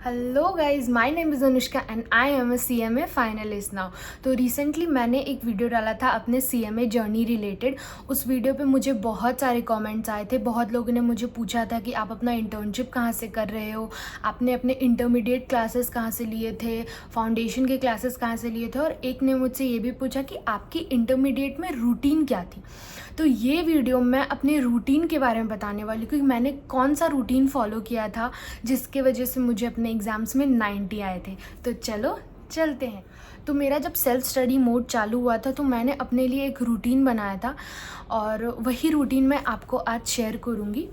Hello guys, my name is Anushka and I am a CMA finalist now. तो recently मैंने एक video डाला था अपने CMA जर्नी रिलेटेड। उस वीडियो पे मुझे बहुत सारे कमेंट्स आए थे। बहुत लोगों ने मुझे पूछा था कि आप अपना इंटर्नशिप कहाँ से कर रहे हो, आपने अपने इंटरमीडिएट क्लासेस कहाँ से लिए थे, फाउंडेशन के क्लासेस कहाँ से लिए थे, और एक ने मुझसे ये भी पूछा कि आपकी इंटरमीडिएट में रूटीन क्या थी। तो ये वीडियो मैं अपने रूटीन के बारे में बताने वाली हूँ कि मैंने कौन सा रूटीन फॉलो किया था जिसके वजह से मुझे अपने एग्ज़ाम्स में 90 आए थे। तो चलो चलते हैं। तो मेरा जब सेल्फ स्टडी मोड चालू हुआ था तो मैंने अपने लिए एक रूटीन बनाया था और वही रूटीन मैं आपको आज शेयर करूँगी।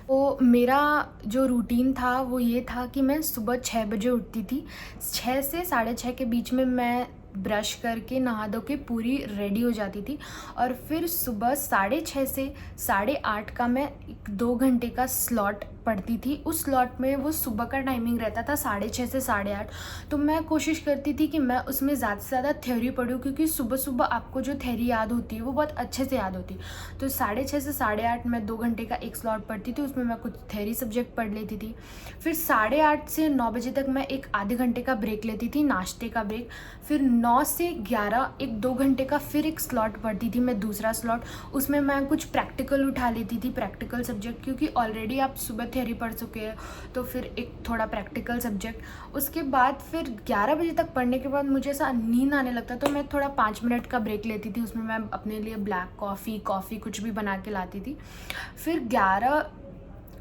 तो मेरा जो रूटीन था वो ये था कि मैं सुबह 6 बजे उठती थी। 6 से 6:30 के बीच में मैं ब्रश करके नहा धो के पूरी रेडी हो जाती थी और फिर सुबह 6:30 से 8:30 का मैं 2 घंटे का स्लॉट पढ़ती थी। उस स्लॉट में वो सुबह का टाइमिंग रहता था 6:30 से 8:30। तो मैं कोशिश करती थी कि मैं उसमें ज़्यादा से ज़्यादा थ्योरी पढूँ, क्योंकि सुबह सुबह आपको जो थ्योरी याद होती है वो बहुत अच्छे से याद होती है। तो 6:30 से 8:30 मैं 2 घंटे का एक स्लॉट पढ़ती थी, उसमें मैं कुछ थ्योरी सब्जेक्ट पढ़ लेती थी। फिर 8:30 से 9 बजे तक मैं एक आधे घंटे का ब्रेक लेती थी, नाश्ते का ब्रेक। फिर 9 से 11 एक 2 घंटे का फिर एक स्लॉट पढ़ती थी मैं, दूसरा स्लॉट। उसमें मैं कुछ प्रैक्टिकल उठा लेती थी, प्रैक्टिकल सब्जेक्ट, क्योंकि ऑलरेडी आप सुबह थ्योरी पढ़ चुके हैं तो फिर एक थोड़ा प्रैक्टिकल सब्जेक्ट। उसके बाद फिर 11 बजे तक पढ़ने के बाद मुझे ऐसा नींद आने लगता तो मैं थोड़ा 5 मिनट का ब्रेक लेती थी। उसमें मैं अपने लिए ब्लैक कॉफ़ी कुछ भी बना के लाती थी। फिर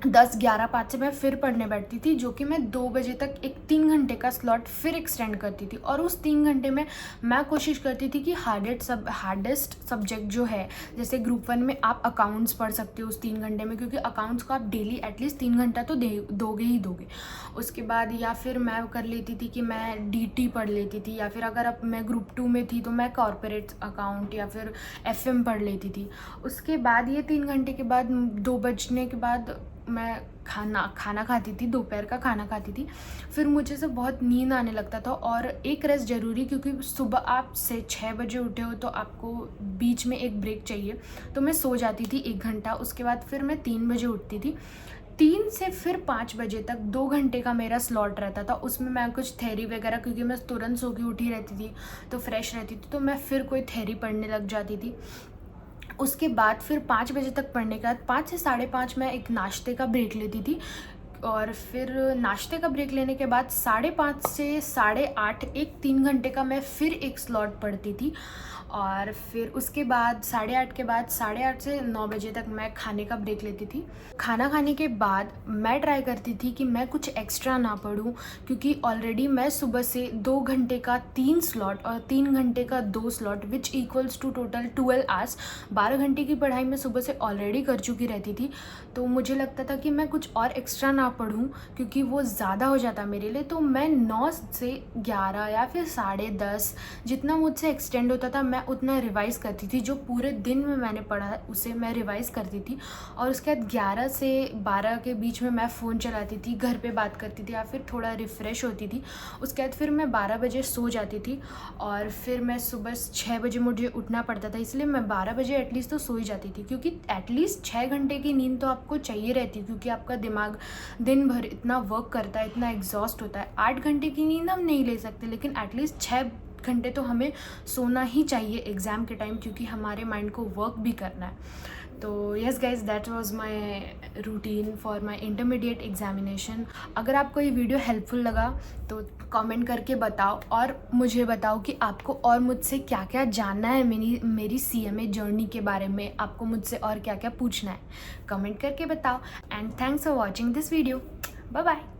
10, 11, 5 से मैं फिर पढ़ने बैठती थी, जो कि मैं 2 बजे तक एक 3 घंटे का स्लॉट फिर एक्सटेंड करती थी। और उस 3 घंटे में मैं कोशिश करती थी कि हार्डेस्ट सब्जेक्ट जो है, जैसे ग्रुप 1 में आप अकाउंट्स पढ़ सकते हो उस 3 घंटे में, क्योंकि अकाउंट्स को आप डेली एटलीस्ट 3 घंटा तो दोगे ही दोगे। उसके बाद या फिर मैं कर लेती थी कि मैं DT पढ़ लेती थी, या फिर अगर अब मैं ग्रुप 2 में थी तो मैं कॉर्पोरेट अकाउंट या फिर FM पढ़ लेती थी। उसके बाद ये 3 घंटे के बाद 2 बजने के बाद मैं खाना खाती थी, दोपहर का खाना खाती थी। फिर मुझे से बहुत नींद आने लगता था और एक रेस्ट ज़रूरी, क्योंकि सुबह आप से 6 बजे उठे हो तो आपको बीच में एक ब्रेक चाहिए। तो मैं सो जाती थी 1 घंटा। उसके बाद फिर मैं 3 बजे उठती थी। 3 से फिर 5 बजे तक 2 घंटे का मेरा स्लॉट रहता था। उसमें मैं कुछ थ्योरी वगैरह, क्योंकि मैं तुरंत सो के उठी रहती थी तो फ्रेश रहती थी, तो मैं फिर कोई थ्योरी पढ़ने लग जाती थी। उसके बाद फिर 5 बजे तक पढ़ने के बाद 5 से 5:30 मैं एक नाश्ते का ब्रेक लेती थी। और फिर नाश्ते का ब्रेक लेने के बाद 5:30 से 8:30 एक 3 घंटे का मैं फिर एक स्लॉट पढ़ती थी। और फिर उसके बाद 8:30 के बाद 8:30 से 9 बजे तक मैं खाने का ब्रेक लेती थी। खाना खाने के बाद मैं ट्राई करती थी कि मैं कुछ एक्स्ट्रा ना पढूं, क्योंकि ऑलरेडी मैं सुबह से 2 घंटे का 3 स्लॉट और 3 घंटे का 2 slot which equals to total 12 hours, 12 घंटे की पढ़ाई मैं सुबह से ऑलरेडी कर चुकी रहती थी। तो मुझे लगता था कि मैं कुछ और एक्स्ट्रा ना पढूं, क्योंकि वो ज़्यादा हो जाता मेरे लिए। तो मैं 9 से 11 या फिर 10:30 जितना मुझसे एक्सटेंड होता था मैं उतना रिवाइज़ करती थी। जो पूरे दिन में मैंने पढ़ा उसे मैं रिवाइज़ करती थी। और उसके बाद 11 से 12 के बीच में मैं फ़ोन चलाती थी, घर पे बात करती थी या फिर थोड़ा रिफ़्रेश होती थी। उसके बाद फिर मैं 12 बजे सो जाती थी और फिर मैं सुबह 6 बजे मुझे उठना पड़ता था, इसलिए मैं 12 बजे एटलीस्ट तो सो ही जाती थी, क्योंकि एटलीस्ट 6 घंटे की नींद तो आपको चाहिए रहती है, क्योंकि आपका दिमाग दिन भर इतना वर्क करता है, इतना एग्जॉस्ट होता है। 8 घंटे की नींद हम नहीं ले सकते, लेकिन एटलीस्ट 6 घंटे तो हमें सोना ही चाहिए एग्ज़ाम के टाइम, क्योंकि हमारे माइंड को वर्क भी करना है। तो yes guys, that was my routine for my intermediate examination. अगर आपको ये वीडियो हेल्पफुल लगा तो कमेंट करके बताओ, और मुझे बताओ कि आपको और मुझसे क्या क्या जानना है मेरी CMA जर्नी के बारे में। आपको मुझसे और क्या क्या पूछना है, कमेंट करके बताओ। And thanks for watching this video. Bye bye.